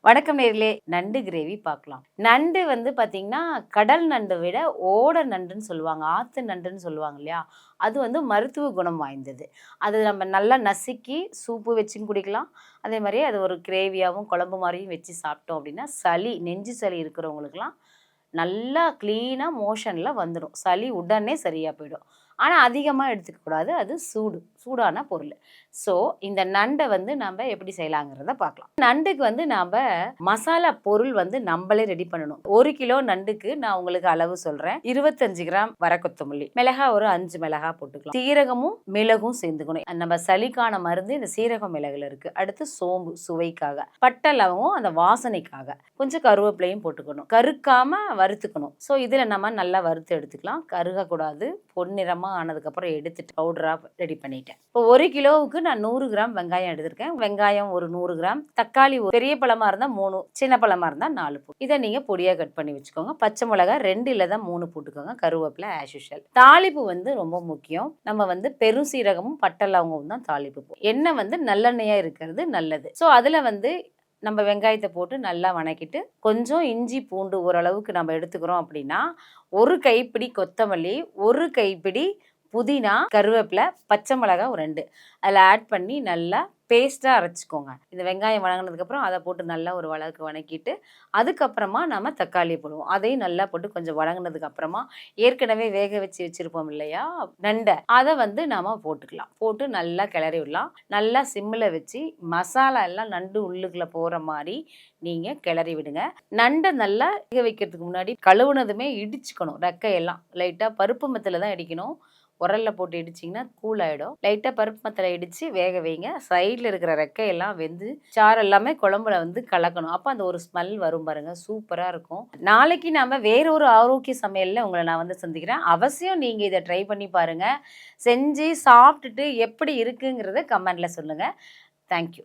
வணக்கம் நேர்களே, நண்டு கிரேவி பார்க்கலாம். நண்டு வந்து பார்த்தீங்கன்னா, கடல் நண்டை விட ஓட நண்டுன்னு சொல்லுவாங்க. ஆத்து நண்டுன்னு சொல்லுவாங்க இல்லையா? அது வந்து மருத்துவ குணம் வாய்ந்தது. அது நம்ம நல்லா நசுக்கி சூப்பு வச்சும் குடிக்கலாம். அதே மாரி அது ஒரு கிரேவியாவும், குழம்பு மாரியும் வச்சு சாப்பிட்டோம் அப்படின்னா, நெஞ்சு சளி இருக்கிறவங்களுக்கெல்லாம் நல்லா கிளீனா மோஷன்ல வந்துடும். சளி உடனே சரியா போயிடும். ஆனா அதிகமா எடுத்துக்க கூடாது. அது சூடான பொருள். ஸோ இந்த நண்டை வந்து நம்ம எப்படி செய்யலாங்கிறத பார்க்கலாம். நண்டுக்கு வந்து நாம மசாலா பொருள் வந்து நம்மளே ரெடி பண்ணணும். 1 கிலோ நண்டுக்கு நான் உங்களுக்கு அளவு சொல்றேன். 25 கிராம் வர கொத்தமல்லி, மிளகா ஒரு 5 மிளகா போட்டுக்கலாம். சீரகமும் மிளகும் சேர்ந்துக்கணும். நம்ம சளிக்கான மருந்து இந்த சீரகம் மிளகுல இருக்கு. அடுத்து சோம்பு சுவைக்காக, பட்டை லவங்கம் அந்த வாசனைக்காக, கொஞ்சம் கருவேப்பிலையும் போட்டுக்கணும். கருக்காம வறுத்துக்கணும். ஸோ இதில் நம்ம நல்லா வறுத்து எடுத்துக்கலாம். கருகக்கூடாது. பொன்னிறமா ஆனதுக்கப்புறம் எடுத்துட்டு பவுடரா ரெடி பண்ணிட்டேன். இப்போ 1 கிலோவுக்கு நான் 100 கிராம் வெங்காயம் எடுத்திருக்கேன். வெங்காயம் ஒரு 100 கிராம், தக்காளி பெரிய பழமா இருந்தால் 3, சின்ன பழமா இருந்தால் 4 இதை நீங்க பொடியா கட் பண்ணி வச்சுக்கோங்க. பச்சை மிளகாய் 2 இல்ல தான் 3 போட்டுக்கோங்க. கருவேப்பிலை ஆஸ் யூஷுவல். தாளிப்பு வந்து ரொம்ப முக்கியம். நம்ம வந்து பெரும் சீரகமும் பட்டை லவங்கமும் தான் தாளிப்பு. எண்ணெய் வந்து நல்லெண்ணெயா இருக்கிறது நல்லது. ஸோ அதுல வந்து நம்ம வெங்காயத்தை போட்டு நல்லா வணக்கிட்டு, கொஞ்சம் இஞ்சி பூண்டு ஓரளவுக்கு நம்ம எடுத்துக்கிறோம் அப்படின்னா, ஒரு கைப்பிடி கொத்தமல்லி, ஒரு கைப்பிடி புதினா, கருவேப்பிலை, பச்சை மிளகாய் ஒரு 2 அதில் ஆட் பண்ணி நல்லா பேஸ்ட்டாக அரைச்சிக்கோங்க. இந்த வெங்காயம் வணங்கினதுக்கப்புறம் அதை போட்டு நல்லா ஒரு வணக்கிட்டு, அதுக்கப்புறமா நம்ம தக்காளி போடுவோம். அதையும் நல்லா போட்டு கொஞ்சம் வணங்கினதுக்கு அப்புறமா ஏற்கனவே வேக வச்சு வச்சுருப்போம் இல்லையா நண்டை, அதை வந்து நாம் போட்டுக்கலாம். போட்டு நல்லா கிளறி விடலாம். நல்லா சிம்மில் வச்சு மசாலா எல்லாம் நண்டு உள்ளுக்குள்ளே போகிற மாதிரி நீங்கள் கிளறி விடுங்க. நண்டை நல்லா வேக வைக்கிறதுக்கு முன்னாடி கழுவுனதுமே இடிச்சுக்கணும். ரெக்கையெல்லாம் லைட்டாக பருப்பு மெத்தில் தான் இடிக்கணும். உரல்ல போட்டு இடிச்சிங்கன்னா கூல் ஆகிடும். லைட்டாக பருப்பு மத்தலை இடித்து வேக வைங்க. சைடில் இருக்கிற ரெக்கையெல்லாம் வெந்து சாறு எல்லாமே குழம்புல வந்து கலக்கணும். அப்போ அந்த ஒரு ஸ்மெல் வரும் பாருங்க, சூப்பராக இருக்கும். நாளைக்கு நாம் வேற ஒரு ஆரோக்கிய சமையலில் உங்களை நான் வந்து சந்திக்கிறேன். அவசியம் நீங்கள் இதை ட்ரை பண்ணி பாருங்கள். செஞ்சு சாப்பிட்டுட்டு எப்படி இருக்குங்கிறத கமெண்டில் சொல்லுங்கள். தேங்க்யூ.